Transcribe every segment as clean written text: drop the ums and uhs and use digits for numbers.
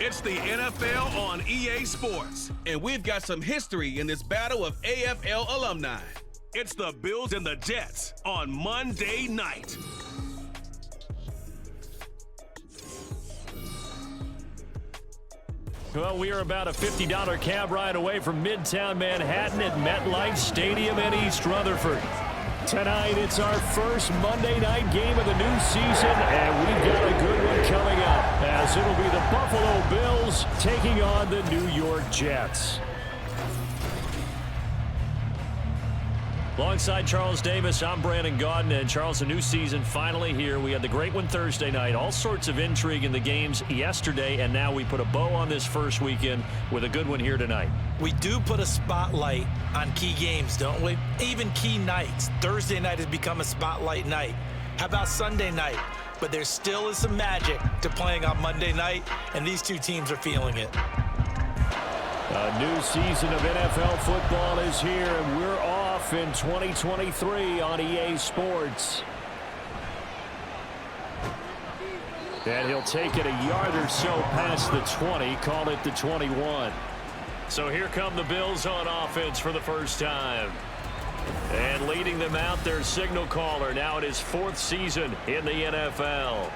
It's the NFL on EA Sports, and we've got some history in this battle of AFL alumni. It's the Bills and the Jets on Monday night. Well, we are about a $50 cab ride away from Midtown Manhattan at MetLife Stadium in East Rutherford. Tonight, it's our first Monday night game of the new season, and we've got a good one coming up, as it'll be the Buffalo Bills taking on the New York Jets. Alongside Charles Davis, I'm Brandon Gaudin, and Charles, a new season finally here. We had the great one Thursday night, all sorts of intrigue in the games yesterday, and now we put a bow on this first weekend with a good one here tonight. We do put a spotlight on key games, don't we? Even key nights. Thursday night has become a spotlight night. How about Sunday night? But there still is some magic to playing on Monday night, and these two teams are feeling it. A new season of NFL football is here, and we're off in 2023 on EA Sports. And he'll take it a yard or so past the 20, call it the 21. So here come the Bills on offense for the first time. And leading them out, their signal caller, now in his fourth season in the NFL.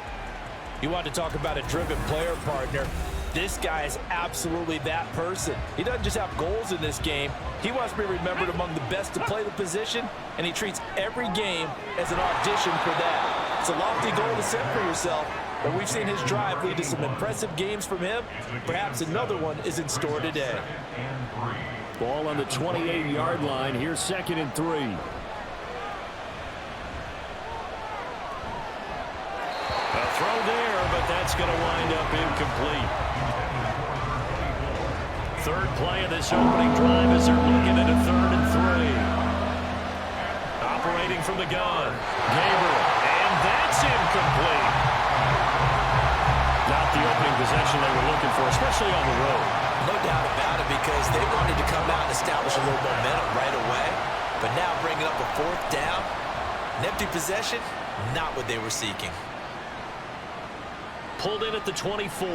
You want to talk about a driven player, partner. This guy is absolutely that person. He doesn't just have goals in this game. He wants to be remembered among the best to play the position, and he treats every game as an audition for that. It's a lofty goal to set for yourself, but we've seen his drive lead to some impressive games from him. Perhaps another one is in store today. Ball on the 28-yard line. Here's 2nd and 3. A throw there, but that's going to wind up incomplete. Third play of this opening drive as they're looking at a 3rd and 3. Operating from the gun. Gabriel, and that's incomplete. Not the opening possession they were looking for, especially on the road. No doubt about it, because they wanted to come out and establish a little momentum right away. But now bringing up a 4th down, an empty possession, not what they were seeking. Pulled in at the 24.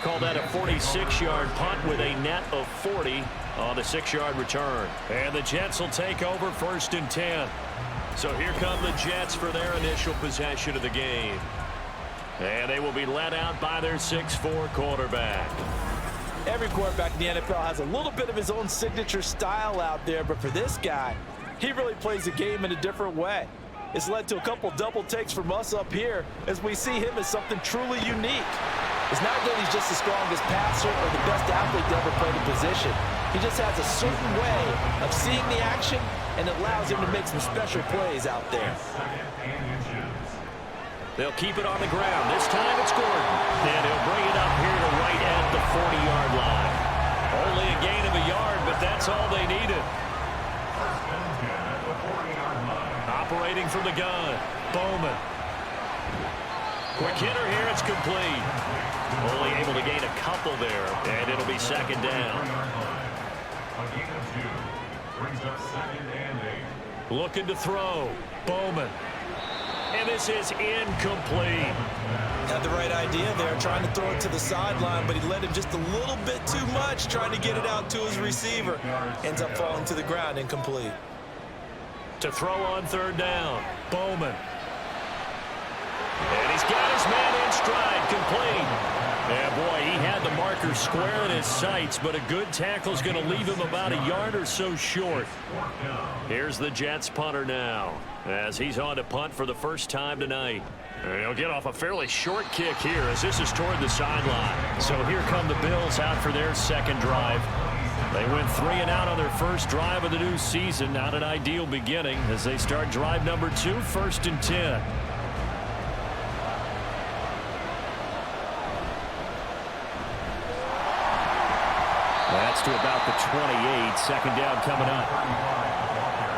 Call that a 46-yard punt with a net of 40 on the 6-yard return. And the Jets will take over 1st and 10. So here come the Jets for their initial possession of the game. And they will be led out by their 6'4" quarterback. Every quarterback in the NFL has a little bit of his own signature style out there, but for this guy, he really plays the game in a different way. It's led to a couple double takes from us up here as we see him as something truly unique. It's not that he's just the strongest passer or the best athlete to ever play the position. He just has a certain way of seeing the action, and it allows him to make some special plays out there. They'll keep it on the ground. This time it's Gordon. And he'll bring it up here to right at the 40-yard line. Only a gain of a yard, but that's all they needed. Operating from the gun, Bowman. Quick hitter here, it's complete. Only able to gain a couple there, and it'll be 2nd down. Looking to throw, Bowman. And this is incomplete. Had the right idea there, trying to throw it to the sideline, but he led him just a little bit too much, trying to get it out to his receiver. Ends up falling to the ground, incomplete. To throw on 3rd down, Bowman. And he's got his man in stride, complete. Yeah, boy, he had the marker square in his sights, but a good tackle is going to leave him about a yard or so short. Here's the Jets punter now, as he's on to punt for the first time tonight. And he'll get off a fairly short kick here as this is toward the sideline. So here come the Bills out for their 2nd drive. They went 3 and out on their first drive of the new season. Not an ideal beginning as they start drive number 2, 1st and 10. That's to about the 28. 2nd down coming up.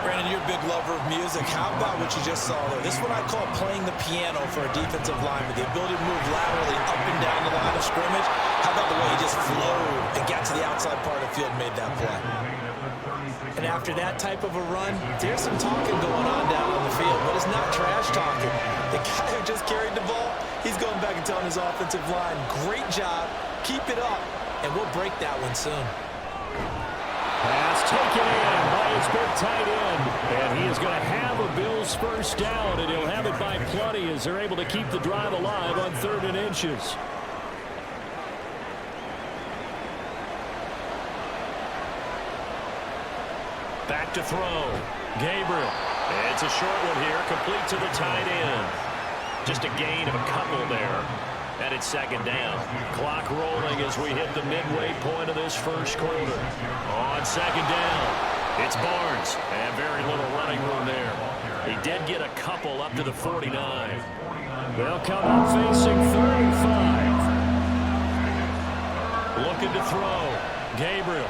Brandon, you're a big lover of music. How about what you just saw there? This is what I call playing the piano for a defensive lineman. The ability to move laterally up and down the line of scrimmage. How about the way he just flowed and got to the outside part of the field and made that play? And after that type of a run, there's some talking going on down on the field, but it's not trash talking. The guy who just carried the ball He's going back and telling his offensive line, great job, keep it up, and we'll break that one soon. Pass taken in by his big tight end. And he is going to have a Bills first down, and he'll have it by plenty as they're able to keep the drive alive on 3rd and inches. Back to throw. Gabriel. It's a short one here, complete to the tight end. Just a gain of a couple there. And it's 2nd down. Clock rolling as we hit the midway point of this first quarter. On 2nd down, it's Barnes. And very little running room there. He did get a couple up to the 49. They'll come up facing 3rd and 5. Looking to throw. Gabriel.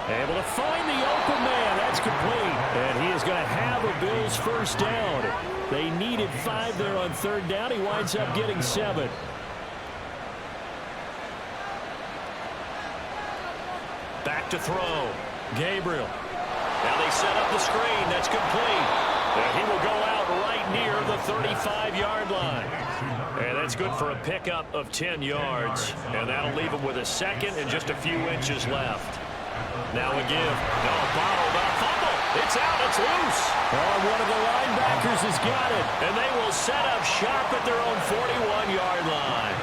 Able to find the open man. That's complete. And he is going to have a Bills first down. They needed 5 there on 3rd down. He winds up getting 7. Back to throw. Gabriel. Now they set up the screen. That's complete. And he will go out right near the 35-yard line. And that's good for a pickup of 10 yards. And that'll leave him with a 2nd and just a few inches left. Now a give. No, bottled up. Fumble. It's out. It's loose. Oh, one of the linebackers has got it. And they will set up shop at their own 41-yard line.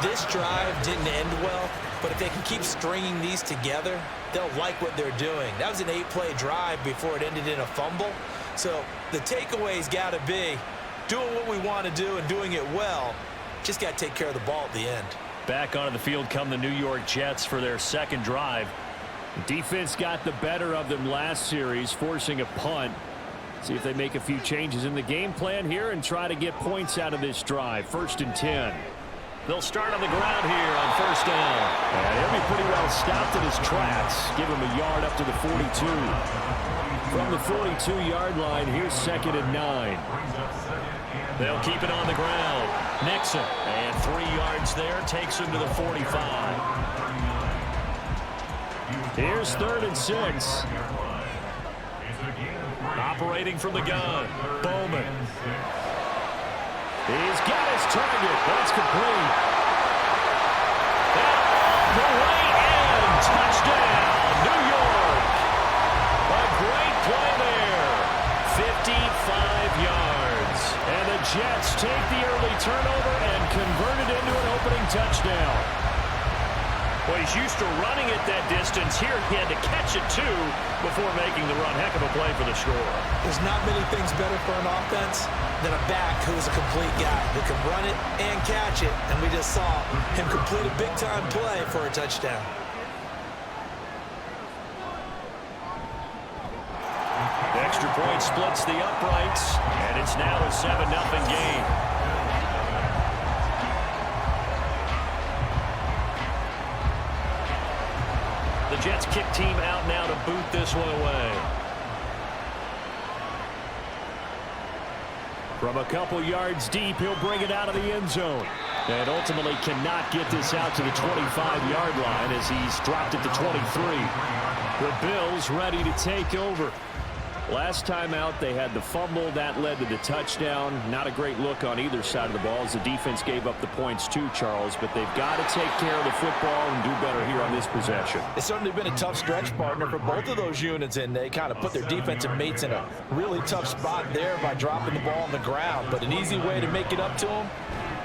This drive didn't end well, but if they can keep stringing these together, they'll like what they're doing. That was an 8-play drive before it ended in a fumble. So the takeaway's got to be doing what we want to do and doing it well. Just got to take care of the ball at the end. Back onto the field come the New York Jets for their 2nd drive. Defense got the better of them last series, forcing a punt. See if they make a few changes in the game plan here and try to get points out of this drive. 1st and 10. They'll start on the ground here on 1st down. And he'll be pretty well stopped in his tracks. Give him a yard up to the 42. From the 42-yard line, here's 2nd and 9. They'll keep it on the ground. Nixon. And 3 yards there takes him to the 45. Here's 3rd and 6. Operating from the gun. Bowman. He's got his target. That's complete. And all the way in. Touchdown, New York. A great play there. 55 yards. And the Jets take the early turnover and convert it into an opening touchdown. Well, he's used to running it that distance. Here he had to catch it, too, before making the run. Heck of a play for the score. There's not many things better for an offense than a back who is a complete guy who can run it and catch it. And we just saw him complete a big-time play for a touchdown. The extra point splits the uprights, and it's now a 7-0 game. The Jets kick team out now to boot this one away. From a couple yards deep, he'll bring it out of the end zone. And ultimately cannot get this out to the 25-yard line as he's dropped it to 23. The Bills ready to take over. Last time out, they had the fumble. That led to the touchdown. Not a great look on either side of the ball as the defense gave up the points too, Charles. But they've got to take care of the football and do better here on this possession. It's certainly been a tough stretch, partner, for both of those units, and they kind of put their defensive mates in a really tough spot there by dropping the ball on the ground. But an easy way to make it up to them,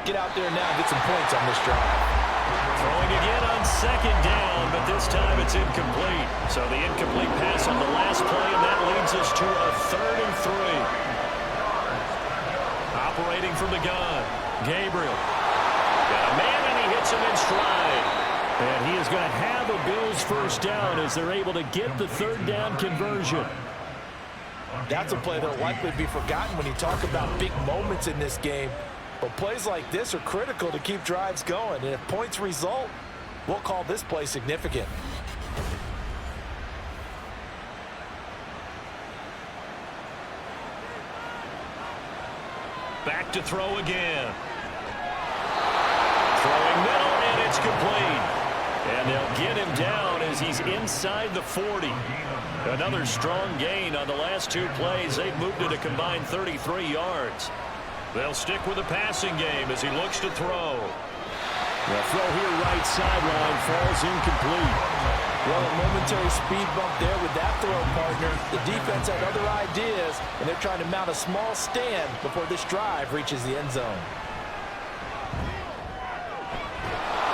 get out there now and get some points on this drive. Throwing again on 2nd down, but this time it's incomplete. So the incomplete pass on the last play, and that leads us to a 3rd and 3. Operating from the gun, Gabriel. Got a man, and he hits him in stride. And he is going to have a Bills first down as they're able to get the 3rd down conversion. That's a play that will likely be forgotten when you talk about big moments in this game. But plays like this are critical to keep drives going. And if points result, we'll call this play significant. Back to throw again. Throwing middle, and it's complete. And they'll get him down as he's inside the 40. Another strong gain on the last 2 plays. They've moved it a combined 33 yards. They'll stick with the passing game as he looks to throw. The throw here right sideline falls incomplete. Well, a momentary speed bump there with that throw, partner. The defense had other ideas, and they're trying to mount a small stand before this drive reaches the end zone.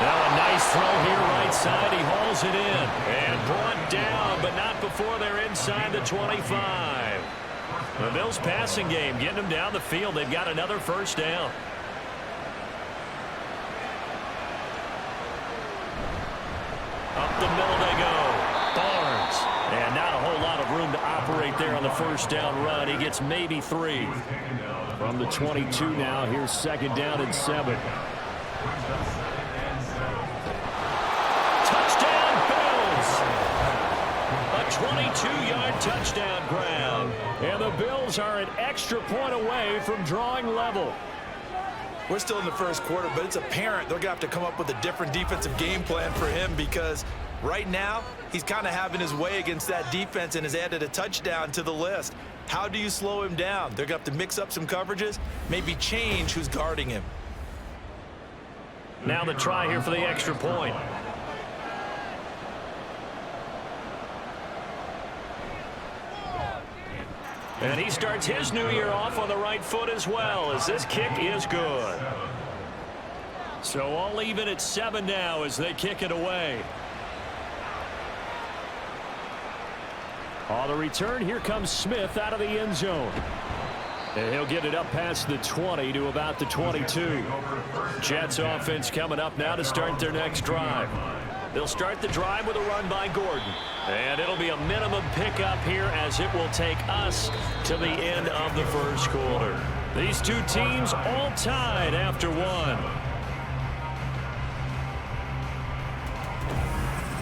Now a nice throw here right side. He hauls it in and brought down, but not before they're inside the 25. The Bills passing game getting them down the field. They've got another first down. Up the middle they go. Barnes. And not a whole lot of room to operate there on the first down run. He gets maybe 3. From the 22 now, here's second down and 7. Touchdown Bills. A 22-yard touchdown grab. And the Bills are an extra point away from drawing level. We're still in the first quarter, but it's apparent they're going to have to come up with a different defensive game plan for him because right now he's kind of having his way against that defense and has added a touchdown to the list. How do you slow him down? They're going to have to mix up some coverages, maybe change who's guarding him. Now the try here for the extra point. And he starts his new year off on the right foot as well, as this kick is good. So all even at 7 now as they kick it away. On the return, here comes Smith out of the end zone. And he'll get it up past the 20 to about the 22. Jets offense coming up now to start their next drive. They'll start the drive with a run by Gordon. And it'll be a minimum pickup here as it will take us to the end of the first quarter. These two teams all tied after 1.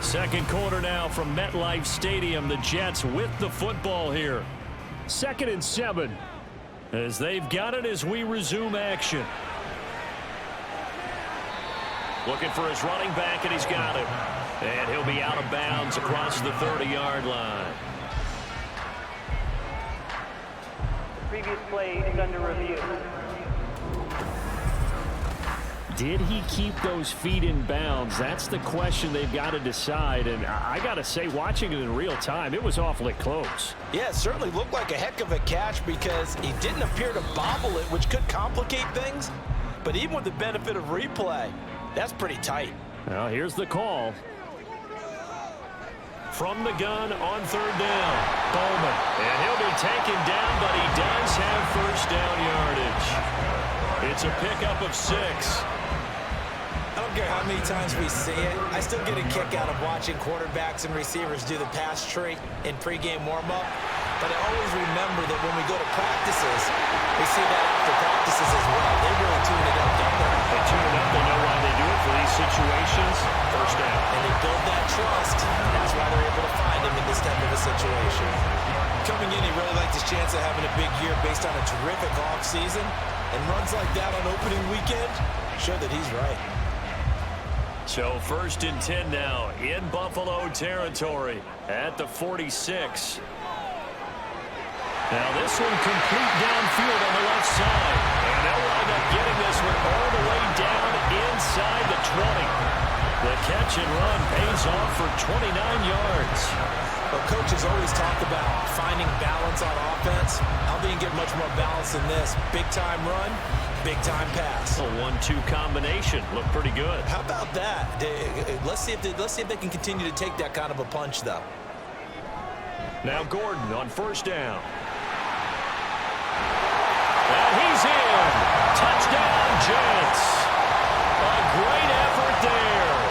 Second quarter now from MetLife Stadium. The Jets with the football here. 2nd and 7 as they've got it as we resume action. Looking for his running back, and he's got him. And he'll be out of bounds across the 30-yard line. The previous play is under review. Did he keep those feet in bounds? That's the question they've got to decide. And I got to say, watching it in real time, it was awfully close. Yeah, it certainly looked like a heck of a catch because he didn't appear to bobble it, which could complicate things. But even with the benefit of replay, that's pretty tight. Now here's the call. From the gun on 3rd down. Bowman. And he'll be taken down, but he does have first down yardage. It's a pickup of 6. I don't care how many times we see it. I still get a kick out of watching quarterbacks and receivers do the pass tree in pregame warm-up. But I always remember that when we go to practices, we see that after practices as well. They really tune it up, don't they? They tune it up. They know why they do it for these situations. First down. And they build that trust. That's why they're able to find him in this type of a situation. Coming in, he really liked his chance of having a big year based on a terrific offseason. And runs like that on opening weekend show that he's right. So 1st and 10 now in Buffalo territory at the 46. Now this one complete downfield on the left side. And they'll wind up getting this one all the way down inside the 20. The catch and run pays off for 29 yards. Well, coaches always talk about finding balance on offense. How do you get much more balance than this? Big-time run, big-time pass. A 1-2 combination. Looked pretty good. How about that? Let's see if they can continue to take that kind of a punch, though. Now Gordon on 1st down. And he's in. Touchdown, Jets. A great effort there.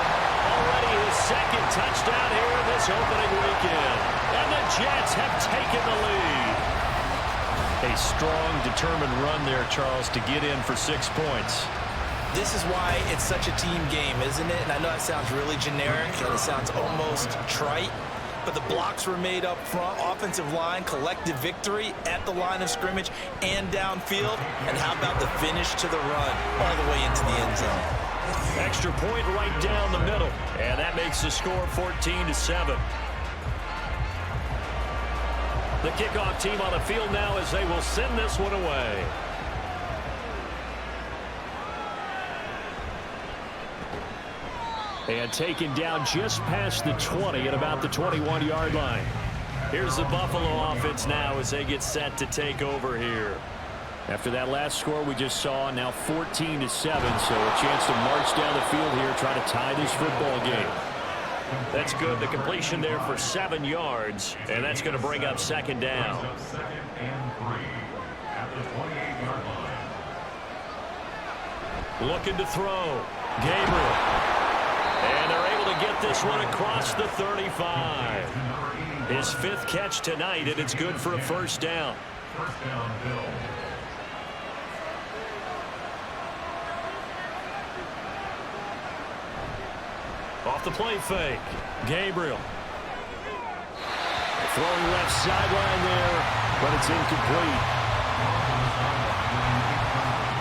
Already his 2nd touchdown here in this opening weekend. And the Jets have taken the lead. A strong, determined run there, Charles, to get in for 6 points. This is why it's such a team game, isn't it? And I know that sounds really generic and it sounds almost trite. But the blocks were made up front, offensive line, collective victory at the line of scrimmage and downfield. And how about the finish to the run all the way into the end zone? Extra point right down the middle. And that makes the score 14-7. The kickoff team on the field now as they will send this one away. And taken down just past the 20 at about the 21-yard line. Here's the Buffalo offense now as they get set to take over here. After that last score we just saw, now 14-7, so a chance to march down the field here, try to tie this football game. That's good. The completion there for 7 yards, and that's going to bring up second down. Looking to throw. Gabriel. And they're able to get this one across the 35. His 5th catch tonight, and it's good for a first down. Off the play fake. Gabriel. Throwing left sideline there, but it's incomplete.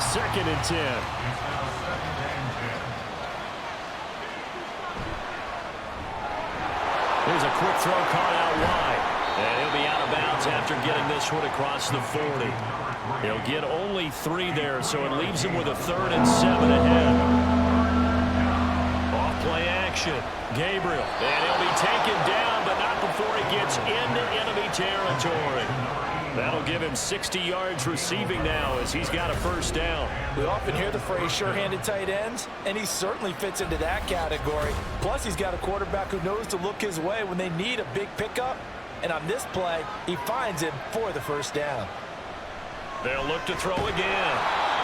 2nd and 10. Here's a quick throw caught out wide. And he'll be out of bounds after getting this one across the 40. He'll get only 3 there, so it leaves him with a 3rd and 7 ahead. Play action. Gabriel. And he'll be taken down, but not before he gets into enemy territory. That'll give him 60 yards receiving now as he's got a first down. We often hear the phrase sure-handed tight ends, and he certainly fits into that category. Plus, he's got a quarterback who knows to look his way when they need a big pickup. And on this play, he finds him for the first down. They'll look to throw again.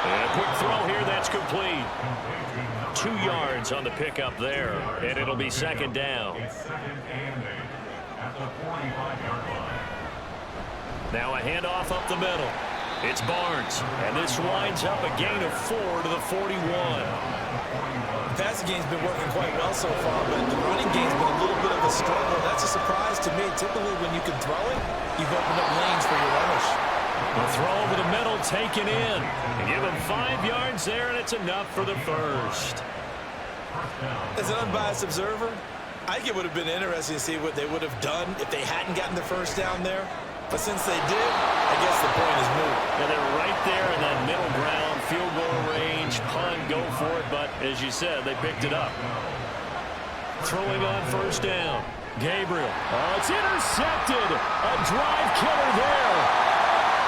And a quick throw here, that's complete. 2 yards on the pickup there, and it'll be second down. Now a handoff up the middle. It's Barnes, and this winds up a gain of 4 to the 41. The passing game's been working quite well so far, but the running game's been a little bit of a struggle. That's a surprise to me. Typically, when you can throw it, you've opened up lanes for your runners. The throw over the middle taken in. And give him 5 yards there, and it's enough for the first. As an unbiased observer, I think it would have been interesting to see what they would have done if they hadn't gotten the first down there. But since they did, I guess the point is moot. And they're right there in that middle ground, field goal range, punt, go for it. But as you said, they picked it up. Throwing on first down. Gabriel. Oh, it's intercepted. A drive killer there.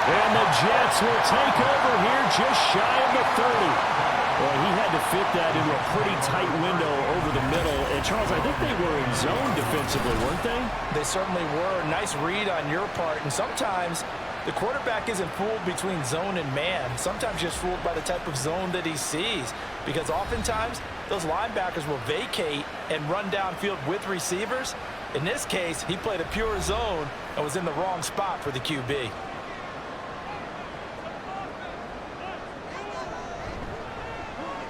And the Jets will take over here just shy of the 30. Well, he had to fit that into a pretty tight window over the middle. And, Charles, I think they were in zone defensively, weren't they? They certainly were. Nice read on your part. And sometimes the quarterback isn't fooled between zone and man. Sometimes just fooled by the type of zone that he sees. Because oftentimes those linebackers will vacate and run downfield with receivers. In this case, he played a pure zone and was in the wrong spot for the QB.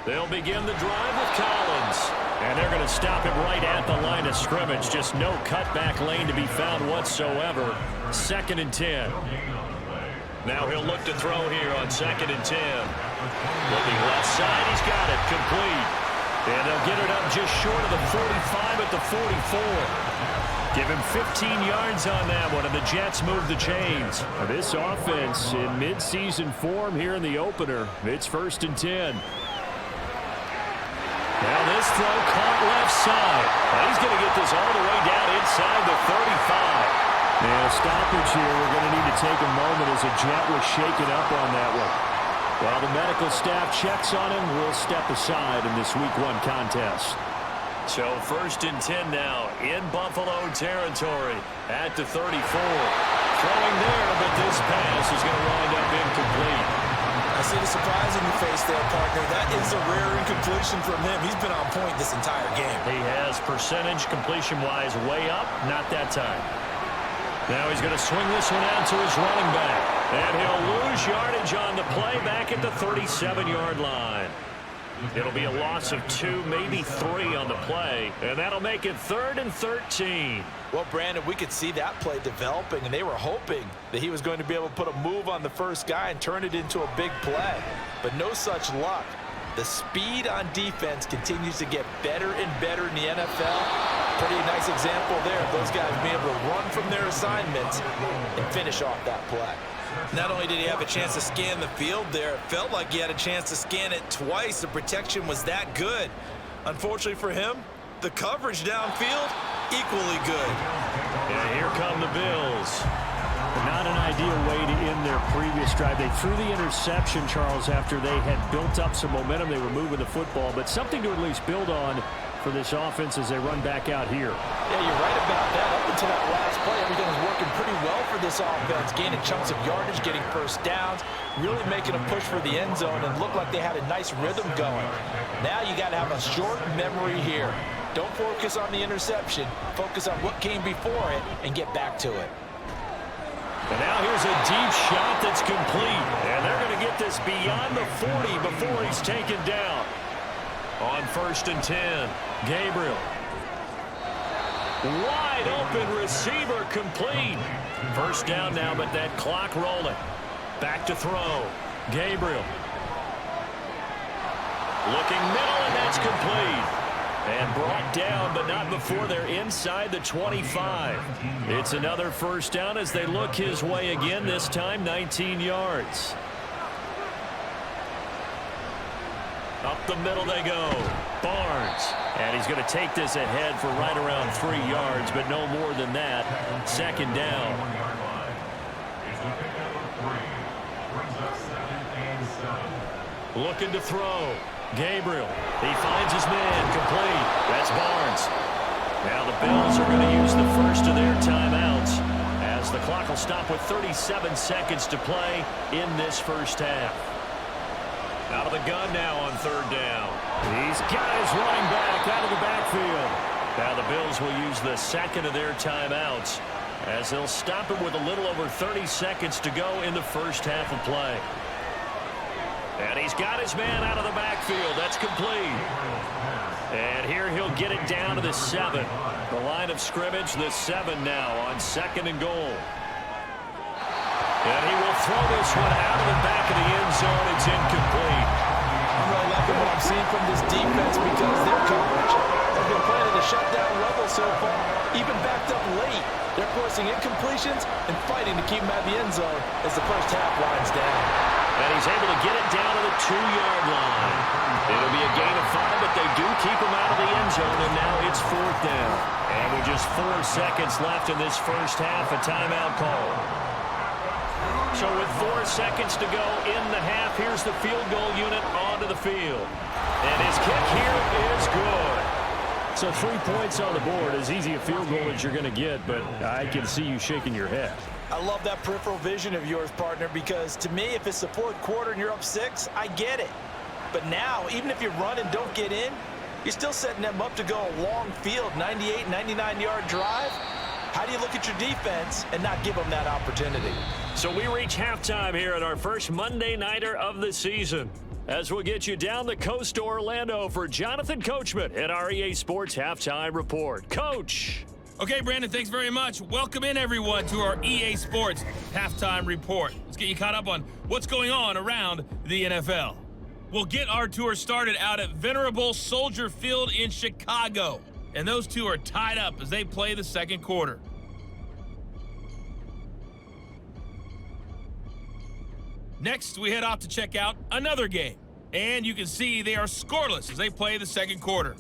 They'll begin the drive with Collins. And they're going to stop it right at the line of scrimmage. Just no cutback lane to be found whatsoever. 2nd and 10. Now he'll look to throw here on 2nd and 10. Looking left side, he's got it complete. And they'll get it up just short of the 45 at the 44. Give him 15 yards on that one, and the Jets move the chains. Now this offense in midseason form here in the opener. It's 1st and 10. Now this throw caught left side. Now he's going to get this all the way down inside the 35. And a stoppage here. We're going to need to take a moment as a Jet was shaken up on that one. While the medical staff checks on him, we'll step aside in this Week 1 contest. So 1st and 10 now in Buffalo territory at the 34. Throwing there, but this pass is going to wind up incomplete. I see the surprise in your face there, partner. That is a rare incompletion from him. He's been on point this entire game. He has percentage completion-wise way up, not that time. Now he's going to swing this one out to his running back. And he'll lose yardage on the play back at the 37-yard line. It'll be a loss of 2, maybe 3 on the play. And that'll make it 3rd and 13. Well, Brandon, we could see that play developing, and they were hoping that he was going to be able to put a move on the first guy and turn it into a big play. But no such luck. The speed on defense continues to get better and better in the NFL. Pretty nice example there of those guys being able to run from their assignments and finish off that play. Not only did he have a chance to scan the field there, it felt like he had a chance to scan it twice. The protection was that good. Unfortunately for him, The coverage downfield, equally good. And here come the Bills. Not an ideal way to end their previous drive. They threw the interception, Charles, after they had built up some momentum. They were moving the football, but something to at least build on for this offense as they run back out here. Yeah, you're right about that. Up until that last play, everything was working pretty well for this offense, gaining chunks of yardage, getting first downs, really making a push for the end zone, and looked like they had a nice rhythm going. Now you got to have a short memory here. Don't focus on the interception. Focus on what came before it and get back to it. And now here's a deep shot that's complete. And they're going to get this beyond the 40 before he's taken down. On 1st and 10, Gabriel. Wide open receiver complete. First down now, but that clock rolling. Back to throw. Gabriel. Looking middle, and that's complete. And brought down, but not before they're inside the 25. It's another first down as they look his way again, this time 19 yards. Up the middle they go. Barnes. And he's going to take this ahead for right around 3 yards, but no more than that. Second down. Looking to throw. Gabriel. He finds his man. Complete. That's Barnes. Now the Bills are going to use the first of their timeouts as the clock will stop with 37 seconds to play in this first half. Out of the gun now on 3rd down. He's got his running back out of the backfield. Now the Bills will use the second of their timeouts as they'll stop him with a little over 30 seconds to go in the first half of play. And he's got his man out of the backfield. That's complete. And here he'll get it down to the 7. The line of scrimmage, the 7 now on 2nd and goal. And he will throw this one out of the back of the end zone. It's incomplete. I'm really liking what I'm seeing from this defense because their coverage has been playing at a shutdown level so far, even backed up late. They're forcing incompletions and fighting to keep him at the end zone as the first half winds down. And he's able to get it down to the 2-yard line. It'll be a gain of 5, but they do keep him out of the end zone, and now it's 4th down. And with just 4 seconds left in this first half, a timeout call. So with 4 seconds to go in the half, here's the field goal unit onto the field. And his kick here is good. So 3 points on the board, as easy a field goal as you're going to get, but I can see you shaking your head. I love that peripheral vision of yours, partner, because to me, if it's the 4th quarter and you're up 6, I get it. But now, even if you run and don't get in, you're still setting them up to go a long field, 98, 99-yard drive. How do you look at your defense and not give them that opportunity? So we reach halftime here at our first Monday Nighter of the season, as we'll get you down the coast to Orlando for Jonathan Coachman at our EA Sports Halftime Report. Coach! Okay, Brandon, thanks very much. Welcome in, everyone, to our EA Sports Halftime Report. Let's get you caught up on what's going on around the NFL. We'll get our tour started out at Venerable Soldier Field in Chicago. And those two are tied up as they play the 2nd quarter. Next, we head off to check out another game. And you can see they are scoreless as they play the 2nd quarter.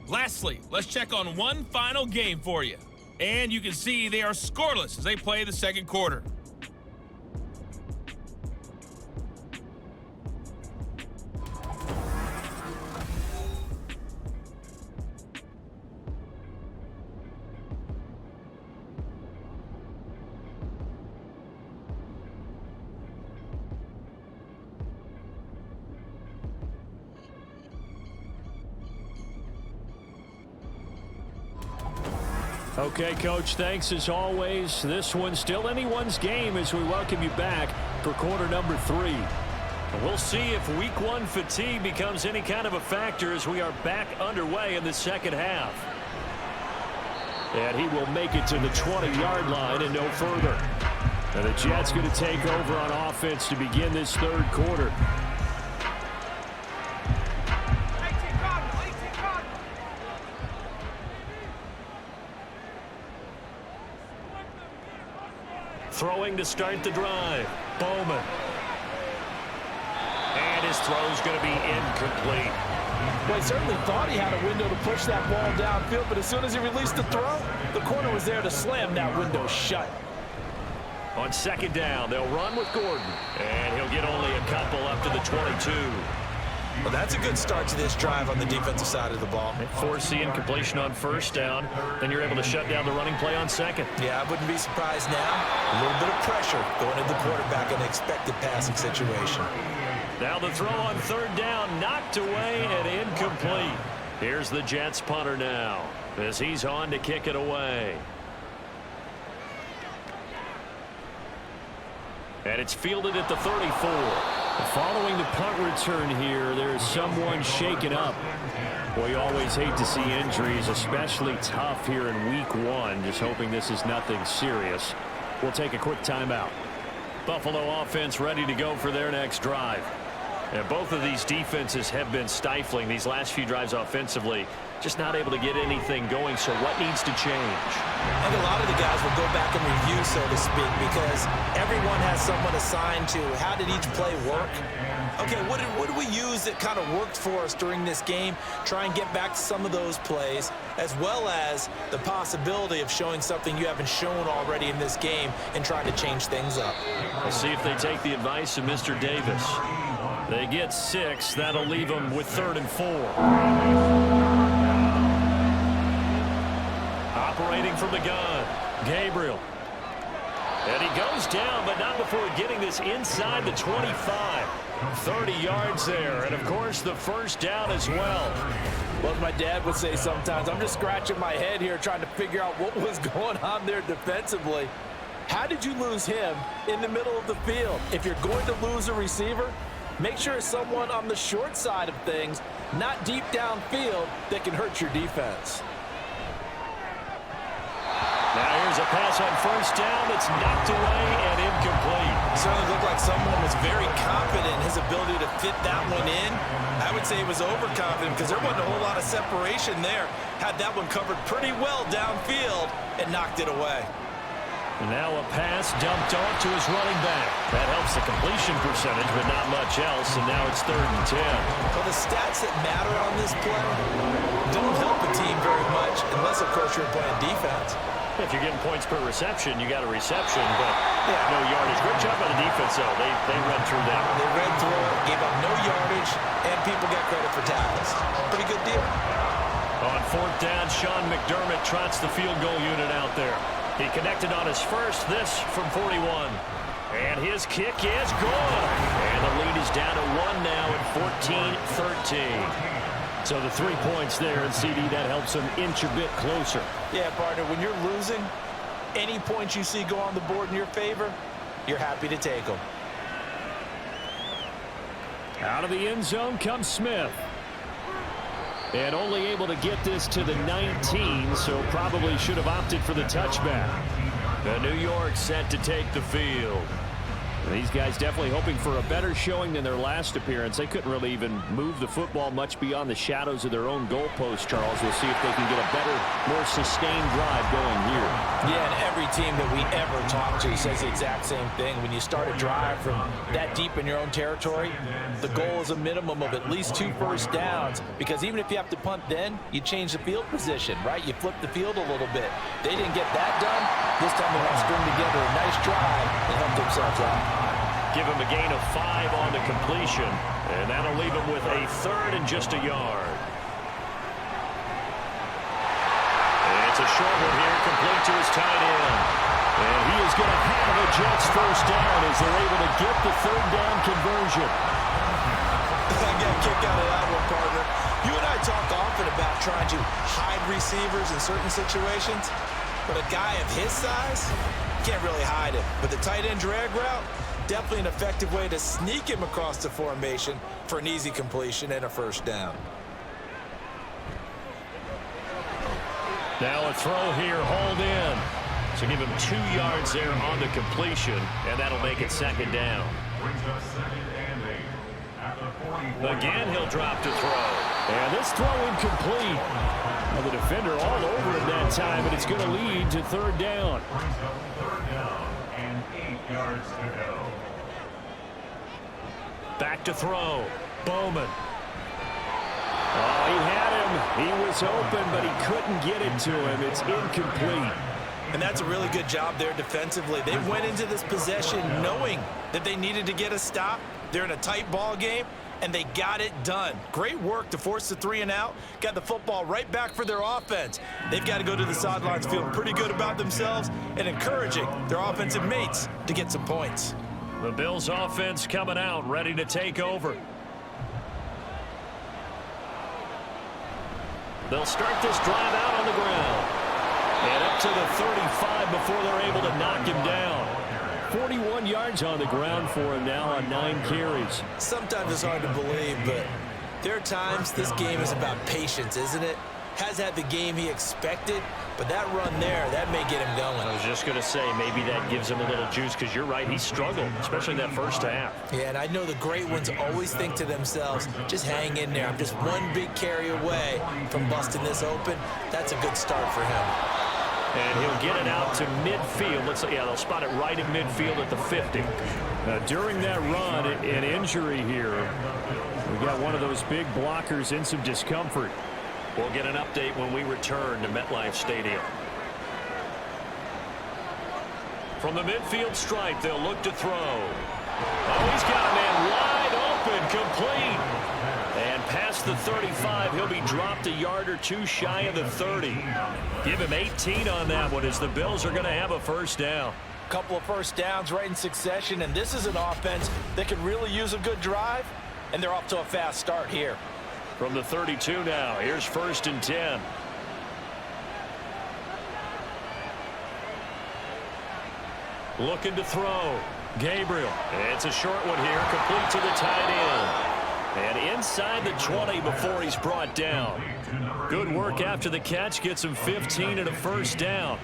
Lastly, let's check on one final game for you. And you can see they are scoreless as they play the 2nd quarter. Okay, Coach, thanks as always. This one's still anyone's game as we welcome you back for quarter number 3. And we'll see if week 1 fatigue becomes any kind of a factor as we are back underway in the 2nd half. And he will make it to the 20-yard line and no further. And the Jets going to take over on offense to begin this 3rd quarter. Throwing to start the drive. Bowman. And his throw's going to be incomplete. Well, he certainly thought he had a window to push that ball downfield, but as soon as he released the throw, the corner was there to slam that window shut. On second down, they'll run with Gordon, and he'll get only a couple up to the 22. Well, that's a good start to this drive on the defensive side of the ball. Force the incompletion on first down, then you're able to shut down the running play on second. Yeah, I wouldn't be surprised now. A little bit of pressure going into the quarterback in an expected passing situation. Now the throw on third down, knocked away and incomplete. Here's the Jets punter now, as he's on to kick it away. And it's fielded at the 34. Following the punt return here, there's someone shaken up. Well, you always hate to see injuries, especially tough here in week one. Just hoping this is nothing serious. We'll take a quick timeout. Buffalo offense ready to go for their next drive. And both of these defenses have been stifling these last few drives offensively. Just not able to get anything going, so what needs to change? I think a lot of the guys will go back and review, so to speak, because everyone has someone assigned to how did each play work. Okay, what did we use that kind of worked for us during this game? Try and get back to some of those plays, as well as the possibility of showing something you haven't shown already in this game and trying to change things up. We'll see if they take the advice of Mr. Davis. They get 6. That'll leave them with 3rd and 4. Operating from the gun, Gabriel. And he goes down, but not before getting this inside the 25. 30 yards there, and of course the first down as well. Well, as my dad would say sometimes, I'm just scratching my head here trying to figure out what was going on there defensively. How did you lose him in the middle of the field? If you're going to lose a receiver, make sure it's someone on the short side of things, not deep downfield, that can hurt your defense. Now here's a pass on first down that's knocked away and incomplete. Certainly looked like someone was very confident in his ability to fit that one in. I would say he was overconfident because there wasn't a whole lot of separation there. Had that one covered pretty well downfield and knocked it away. Now a pass dumped off to his running back. That helps the completion percentage, but not much else, and now it's 3rd and 10. Well, the stats that matter on this play don't help a team very much unless, of course, you're playing defense. If you're getting points per reception, you got a reception, but no yardage. Great job by the defense, though. They ran through that. They ran through it, gave up no yardage, and people got credit for tackles. Pretty good deal. On 4th down, Sean McDermott trots the field goal unit out there. He connected on his first, this from 41. And his kick is good. And the lead is down to 1 now at 14-13. So the 3 points there, and CD, that helps him inch a bit closer. Yeah, partner, when you're losing, any points you see go on the board in your favor, you're happy to take them. Out of the end zone comes Smith. And only able to get this to the 19, so probably should have opted for the touchback. The New York set to take the field. These guys definitely hoping for a better showing than their last appearance. They couldn't really even move the football much beyond the shadows of their own goalpost, Charles. We'll see if they can get a better, more sustained drive going here. Yeah, and every team that we ever talk to says the exact same thing. When you start a drive from that deep in your own territory, the goal is a minimum of at least 2 first downs, because even if you have to punt then, you change the field position, right? You flip the field a little bit. They didn't get that done. This time they want to string together a nice drive and help themselves out. Give him a gain of 5 on the completion, and that'll leave him with a 3rd and just a yard. And it's a short one here, complete to his tight end. And he is going to have a Jets first down as they're able to get the 3rd down conversion. I got a kick out of that one, partner. You and I talk often about trying to hide receivers in certain situations, but a guy of his size, can't really hide him. But the tight end drag route, definitely an effective way to sneak him across the formation for an easy completion and a first down. Now a throw here, hauled in. So give him 2 yards there on the completion, and that'll make it 2nd down. Again, he'll drop to throw. And this throw incomplete. Well, the defender all over him that time, and it's going to lead to 3rd down. 3rd down and 8 yards to go. Back to throw. Bowman. Oh, he had him. He was open, but he couldn't get it to him. It's incomplete. And that's a really good job there defensively. They went into this possession knowing that they needed to get a stop. They're in a tight ball game, and they got it done. Great work to force the 3 and out. Got the football right back for their offense. They've got to go to the sidelines feeling pretty good about themselves and encouraging their offensive mates to get some points. The Bills offense coming out, ready to take over. They'll start this drive out on the ground. And up to the 35 before they're able to knock him down. 41 yards on the ground for him now on 9 carries. Sometimes it's hard to believe, but there are times this game is about patience, isn't it? Has had the game he expected, but that run there, that may get him going. I was just going to say, maybe that gives him a little juice, because you're right, he struggled, especially in that first half. Yeah, and I know the great ones always think to themselves, just hang in there. I'm just one big carry away from busting this open. That's a good start for him. And he'll get it out to midfield. Yeah, they'll spot it right at midfield at the 50. During that run, an injury here. We got one of those big blockers in some discomfort. We'll get an update when we return to MetLife Stadium. From the midfield stripe, they'll look to throw. Oh, he's got a man wide open, complete. And past the 35, he'll be dropped a yard or two shy of the 30. Give him 18 on that one as the Bills are going to have a first down. Couple of first downs right in succession, and this is an offense that could really use a good drive, and they're off to a fast start here. From the 32 now, here's 1st and 10. Looking to throw. Gabriel. It's a short one here, complete to the tight end. And inside the 20 before he's brought down. Good work after the catch. Gets him 15 and a first down.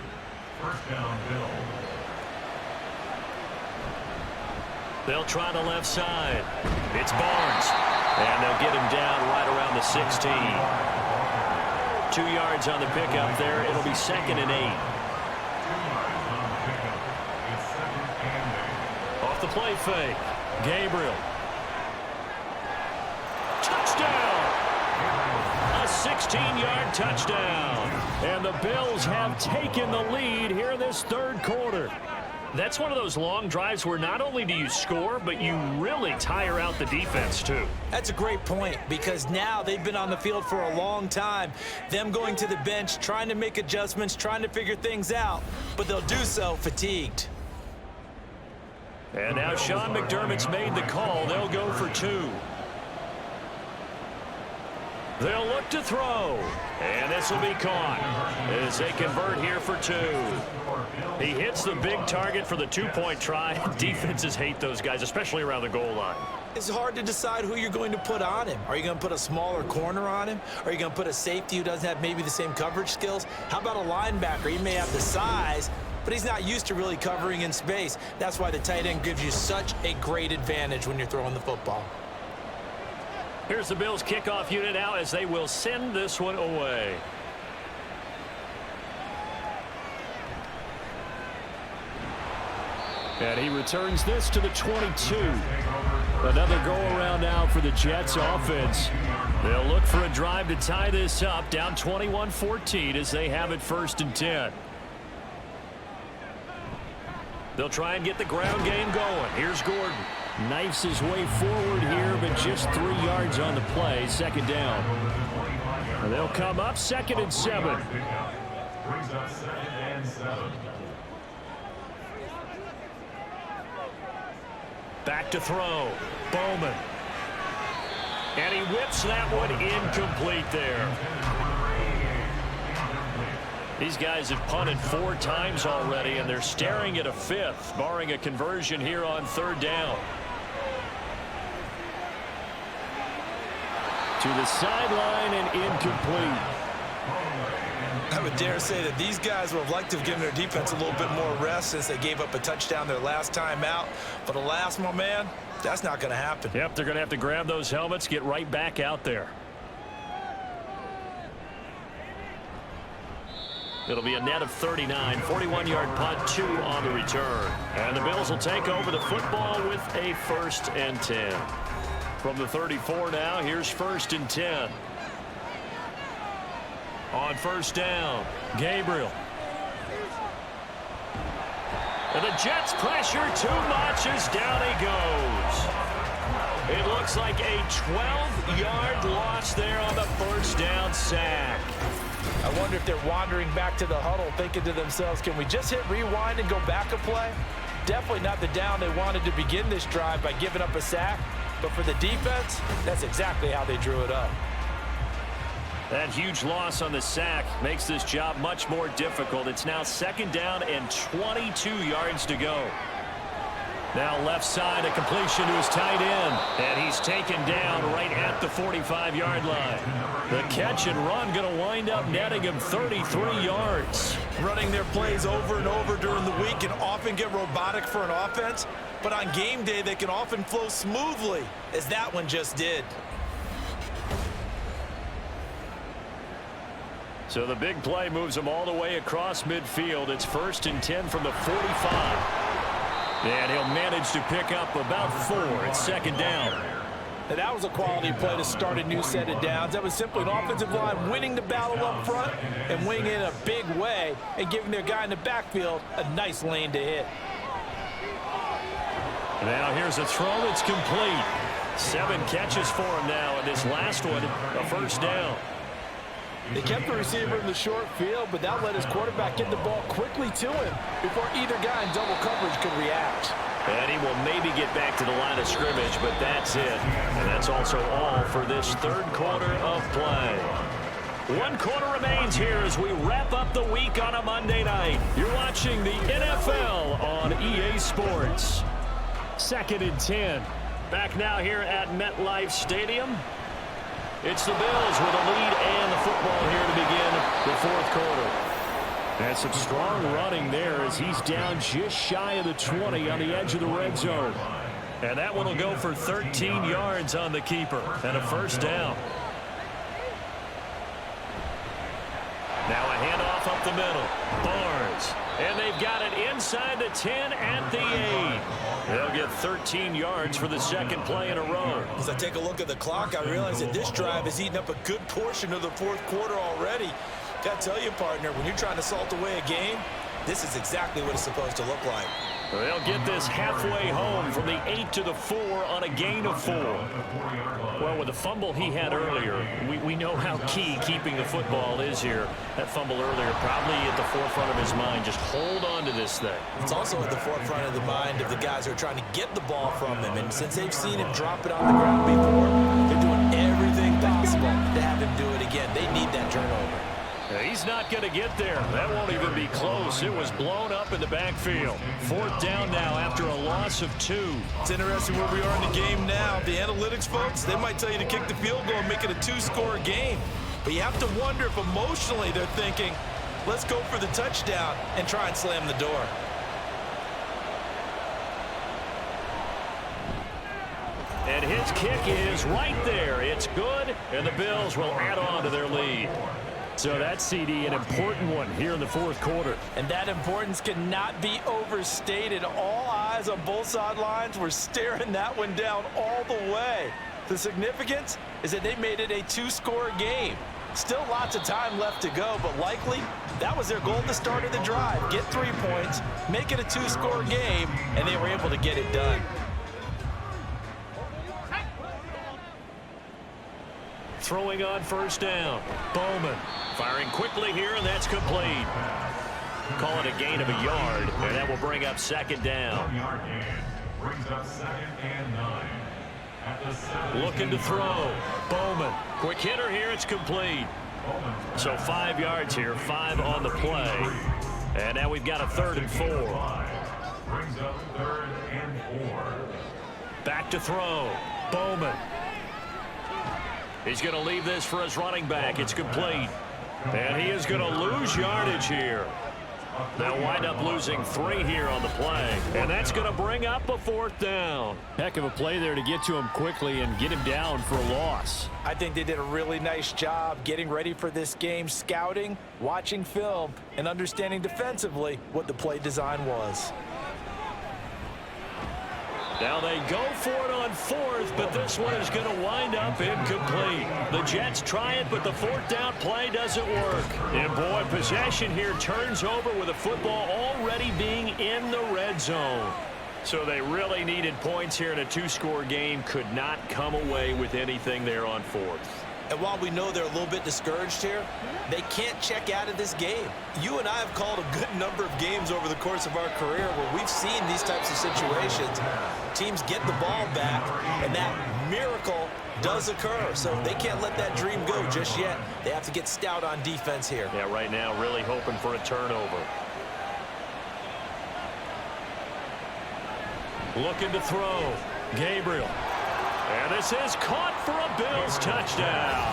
They'll try the left side. It's Barnes. And they'll get him down right around the 16. 2 yards on the pickup there. It'll be 2nd and 8. Off the play fake. Gabriel. Touchdown! A 16-yard touchdown. And the Bills have taken the lead here in this 3rd quarter. That's one of those long drives where not only do you score, but you really tire out the defense, too. That's a great point, because now they've been on the field for a long time. Them going to the bench, trying to make adjustments, trying to figure things out, but they'll do so fatigued. And now Sean McDermott's made the call. They'll go for 2. They'll look to throw. And this will be caught as they convert here for 2. He hits the big target for the 2-point try. Defenses hate those guys, especially around the goal line. It's hard to decide who you're going to put on him. Are you going to put a smaller corner on him? Are you going to put a safety who doesn't have maybe the same coverage skills? How about a linebacker? He may have the size, but he's not used to really covering in space. That's why the tight end gives you such a great advantage when you're throwing the football. Here's the Bills kickoff unit now as they will send this one away. And he returns this to the 22. Another go-around now for the Jets offense. They'll look for a drive to tie this up, down 21-14 as they have it 1st and 10. They'll try and get the ground game going. Here's Gordon. Knifes his way forward here, but just 3 yards on the play. 2nd down. And they'll come up 2nd and 7. Brings up 2nd and 7. Back to throw. Bowman. And he whips that one incomplete there. These guys have punted 4 times already, and they're staring at a 5th, barring a conversion here on 3rd down. To the sideline and incomplete. I would dare say that these guys would have liked to have given their defense a little bit more rest since they gave up a touchdown their last time out. But alas, my man, that's not going to happen. Yep, they're going to have to grab those helmets, get right back out there. It'll be a net of 39, 41-yard punt, 2 on the return. And the Bills will take over the football with a 1st and 10. From the 34 now, here's 1st and 10. On 1st down, Gabriel. And the Jets pressure too much as down he goes. It looks like a 12-yard loss there on the 1st down sack. I wonder if they're wandering back to the huddle thinking to themselves, can we just hit rewind and go back a play? Definitely not the down they wanted to begin this drive by giving up a sack. But for the defense, that's exactly how they drew it up. That huge loss on the sack makes this job much more difficult. It's now 2nd down and 22 yards to go. Now left side, a completion to his tight end. And he's taken down right at the 45-yard line. The catch and run going to wind up netting him 33 yards. Running their plays over and over during the week can often get robotic for an offense. But on game day, they can often flow smoothly, as that one just did. So the big play moves him all the way across midfield. It's 1st and 10 from the 45. And he'll manage to pick up about 4 at 2nd down. And that was a quality play to start a new set of downs. That was simply an offensive line winning the battle up front and winning it in a big way and giving their guy in the backfield a nice lane to hit. Now here's a throw that's complete. 7 catches for him now, and this last one, a 1st down. They kept the receiver in the short field, but that let his quarterback get the ball quickly to him before either guy in double coverage could react. And he will maybe get back to the line of scrimmage, but that's it. And that's also all for this 3rd quarter of play. 1 quarter remains here as we wrap up the week on a Monday night. You're watching the NFL on EA Sports. 2nd and 10. Back now here at MetLife Stadium. It's the Bills with a lead and the football here to begin the 4th quarter. And some strong running there as he's down just shy of the 20 on the edge of the red zone. And that one will go for 13 yards on the keeper and a 1st down. Now a handoff up the middle. Barnes. And they've got it inside the 10 at the 8. They'll get 13 yards for the 2nd play in a row. As I take a look at the clock, I realize that this drive has eaten up a good portion of the 4th quarter already. Got to tell you, partner, when you're trying to salt away a game, this is exactly what it's supposed to look like. They'll get this halfway home from the 8 to the 4 on a gain of 4. Well, with the fumble he had earlier, we know how key keeping the football is here. That fumble earlier probably at the forefront of his mind. Just hold on to this thing. It's also at the forefront of the mind of the guys who are trying to get the ball from him. And since they've seen him drop it on the ground before, they're doing everything possible to have him do it again. They need that turnover. He's not going to get there. That won't even be close. It was blown up in the backfield. 4th down now after a loss of 2. It's interesting where we are in the game now. The analytics folks, they might tell you to kick the field goal and make it a 2-score game. But you have to wonder if emotionally they're thinking, let's go for the touchdown and try and slam the door. And his kick is right there. It's good, and the Bills will add on to their lead. So that CD, an important one here in the 4th quarter. And that importance cannot be overstated. All eyes on both sidelines were staring that one down all the way. The significance is that they made it a 2-score game. Still lots of time left to go, but likely that was their goal at the start of the drive. Get 3 points, make it a 2-score game, and they were able to get it done. Throwing on 1st down. Bowman firing quickly here, and that's complete. Call it a gain of a yard, and that will bring up 2nd down. 1-yard gain brings up 2nd and 9. At the 7. Looking to throw. Bowman. Quick hitter here. It's complete. So 5 yards here, 5 on the play. And now we've got a 3rd and 4. Brings up 3rd and 4. Back to throw. Bowman. He's going to leave this for his running back. It's complete. And he is going to lose yardage here. They'll wind up losing 3 here on the play. And that's going to bring up a 4th down. Heck of a play there to get to him quickly and get him down for a loss. I think they did a really nice job getting ready for this game, scouting, watching film, and understanding defensively what the play design was. Now they go for it on fourth, but this one is going to wind up incomplete. The Jets try it, but the fourth down play doesn't work. And boy, possession here turns over with the football already being in the red zone. So they really needed points here in a two-score game. Could not come away with anything there on fourth. And while we know they're a little bit discouraged here, they can't check out of this game. You and I have called a good number of games over the course of our career where we've seen these types of situations. Teams get the ball back, and that miracle does occur. So they can't let that dream go just yet. They have to get stout on defense here. Yeah, right now really hoping for a turnover. Looking to throw. Gabriel. And this is caught for a Bills touchdown.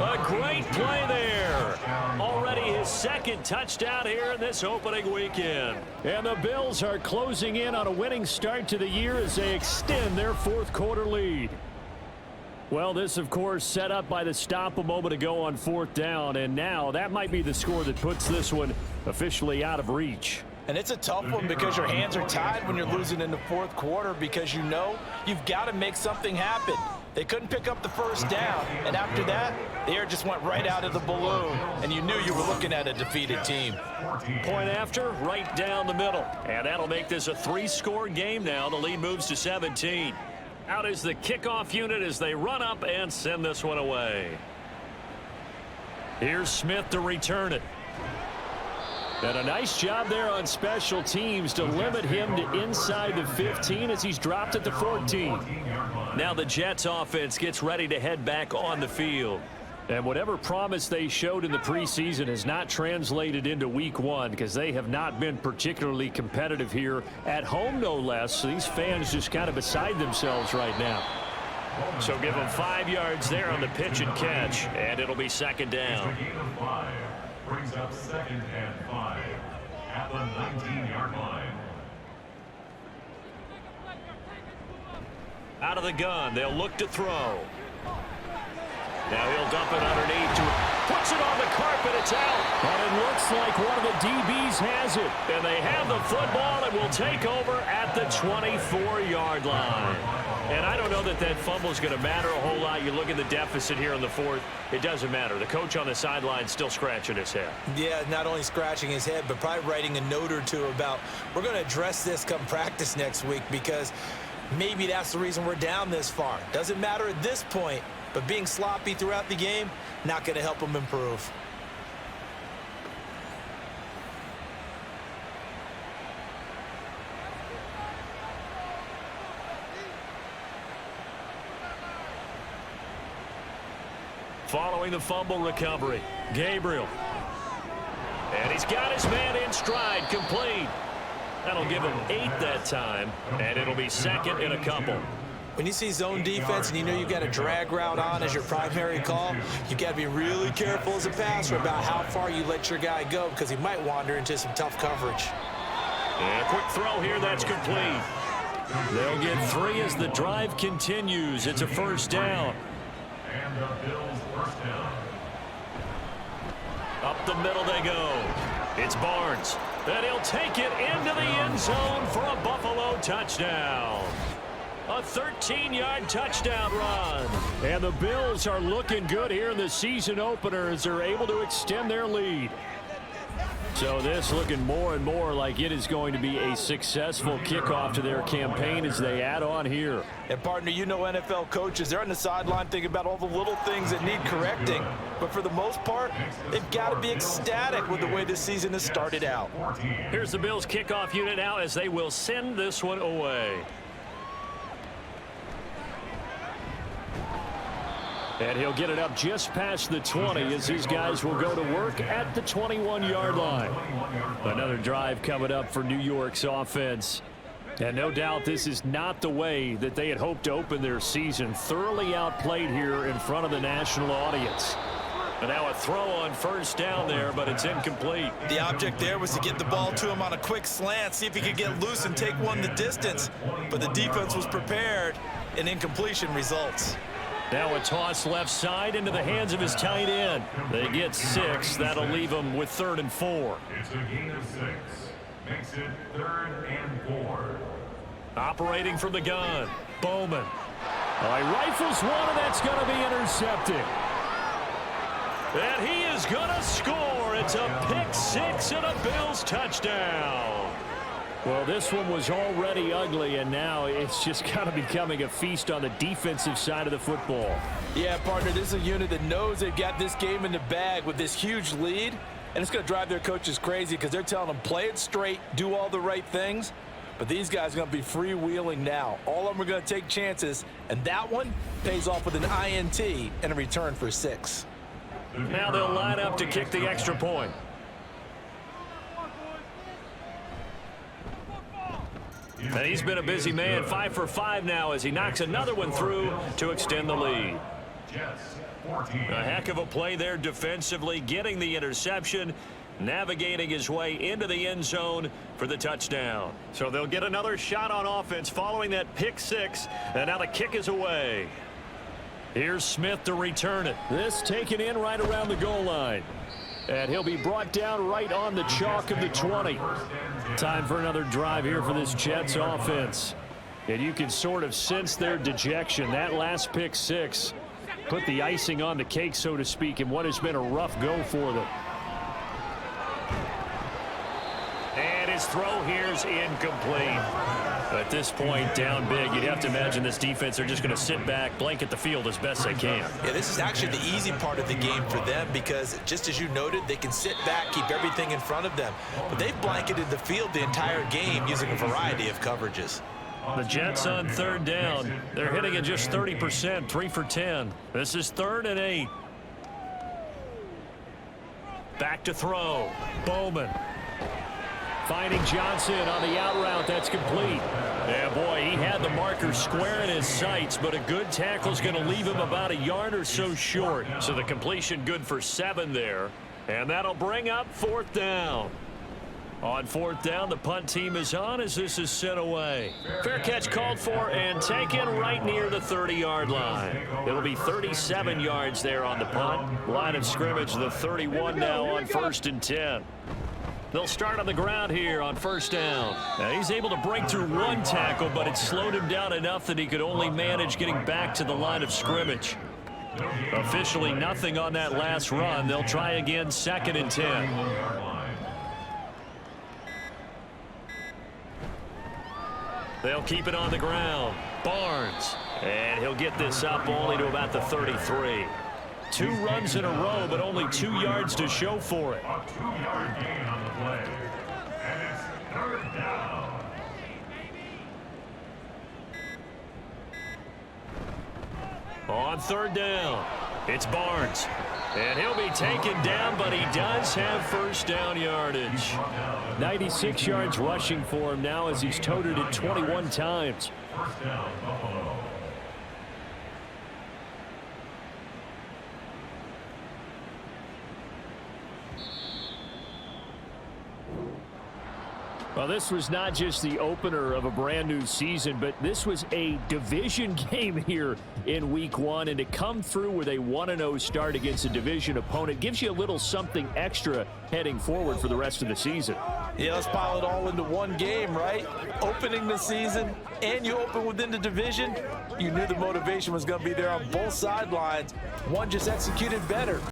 A great play there. Already his second touchdown here in this opening weekend. And the Bills are closing in on a winning start to the year as they extend their fourth quarter lead. Well, this, of course, set up by the stop a moment ago on fourth down. And now that might be the score that puts this one officially out of reach. And it's a tough one because your hands are tied when you're losing in the fourth quarter because you know you've got to make something happen. They couldn't pick up the first down, and after that, the air just went right out of the balloon, and you knew you were looking at a defeated team. Point after, right down the middle. And that'll make this a three-score game now. The lead moves to 17. Out is the kickoff unit as they run up and send this one away. Here's Smith to return it. And a nice job there on special teams to limit him to inside the 15 as he's dropped at the 14. Now the Jets offense gets ready to head back on the field. And whatever promise they showed in the preseason has not translated into week one because they have not been particularly competitive here at home, no less. So these fans just kind of beside themselves right now. So give them 5 yards there on the pitch and catch, and it'll be second down. Brings up 2nd and 5 at the 19-yard line. Out of the gun, they'll look to throw. Now he'll dump it underneath to puts it on the carpet. It's out. And it looks like one of the DBs has it. And they have the football and will take over at the 24-yard line. And I don't know that that fumble is going to matter a whole lot. You look at the deficit here in the fourth. It doesn't matter. The coach on the sideline still scratching his head. Yeah, not only scratching his head, but probably writing a note or two about we're going to address this come practice next week because maybe that's the reason we're down this far. Doesn't matter at this point, but being sloppy throughout the game, not going to help him improve. Following the fumble recovery, Gabriel. And he's got his man in stride, complete. That'll give him 8 that time, and it'll be second in a couple. When you see zone defense and you know you've got a drag route on as your primary call, you've got to be really careful as a passer about how far you let your guy go because he might wander into some tough coverage. And a quick throw here, that's complete. They'll get 3 as the drive continues. It's a first down. And the Bills first down. Up the middle they go. It's Barnes. And he'll take it into the end zone for a Buffalo touchdown. A 13-yard touchdown run. And the Bills are looking good here in the season opener as they're able to extend their lead. So this looking more and more like it is going to be a successful kickoff to their campaign as they add on here. And partner, you know NFL coaches, they're on the sideline thinking about all the little things that need correcting. But for the most part, they've got to be ecstatic with the way this season has started out. Here's the Bills kickoff unit now as they will send this one away. And he'll get it up just past the 20 as these guys will go to work at the 21-yard line. Another drive coming up for New York's offense. And no doubt this is not the way that they had hoped to open their season. Thoroughly outplayed here in front of the national audience. And now a throw on first down there, but it's incomplete. The object there was to get the ball to him on a quick slant, see if he could get loose and take one the distance. But the defense was prepared, and incompletion results. Now a toss left side into the hands of his tight end. They get 6. That'll leave them with 3rd and 4. It's a gain of 6. Makes it 3rd and 4. Operating from the gun, Bowman. All right, rifles one, and that's going to be intercepted. And he is going to score. It's a pick six and a Bills touchdown. Well, this one was already ugly, and now it's just kind of becoming a feast on the defensive side of the football. Yeah, partner, this is a unit that knows they've got this game in the bag with this huge lead, and it's going to drive their coaches crazy because they're telling them play it straight, do all the right things. But these guys are going to be freewheeling now. All of them are going to take chances, and that one pays off with an INT and a return for 6. Now they'll line up to kick the extra point. And he's been a busy man, 5 for 5 now as he knocks another one through to extend the lead. A heck of a play there defensively, getting the interception, navigating his way into the end zone for the touchdown. So they'll get another shot on offense following that pick six, and now the kick is away. Here's Smith to return it. This taken in right around the goal line. And he'll be brought down right on the chalk of the 20. Time for another drive here for this Jets offense. And you can sort of sense their dejection. That last pick six put the icing on the cake, so to speak, in what has been a rough go for them. And his throw here's incomplete. At this point, down big, you'd have to imagine this defense, they're just going to sit back, blanket the field as best they can. Yeah, this is actually the easy part of the game for them because, just as you noted, they can sit back, keep everything in front of them. But they've blanketed the field the entire game using a variety of coverages. The Jets on third down. They're hitting at just 30%, 3 for 10. This is 3rd and 8. Back to throw. Bowman. Finding Johnson on the out route. That's complete. Yeah, boy, he had the marker square in his sights, but a good tackle is going to leave him about a yard or so short. So the completion good for 7 there. And that'll bring up 4th down. On 4th down, the punt team is on as this is sent away. Fair catch called for and taken right near the 30-yard line. It'll be 37 yards there on the punt. Line of scrimmage, the 31 now on 1st and 10. They'll start on the ground here on 1st down. Now he's able to break through one tackle, but it slowed him down enough that he could only manage getting back to the line of scrimmage. Officially nothing on that last run. They'll try again 2nd and 10. They'll keep it on the ground. Barnes. And he'll get this up only to about the 33. 2 runs in a row, but only 2 yards to show for it. A 2-yard gain on the play. And it's 3rd down. On 3rd down, it's Barnes. And he'll be taken down, but he does have 1st down yardage. 96 yards rushing for him now as he's toted it 21 times. 1st down, Buffalo. Well, this was not just the opener of a brand new season, but this was a division game here in week 1. And to come through with a 1-0 start against a division opponent gives you a little something extra heading forward for the rest of the season. Yeah, let's pile it all into one game, right? Opening the season, and you open within the division. You knew the motivation was going to be there on both sidelines. One just executed better.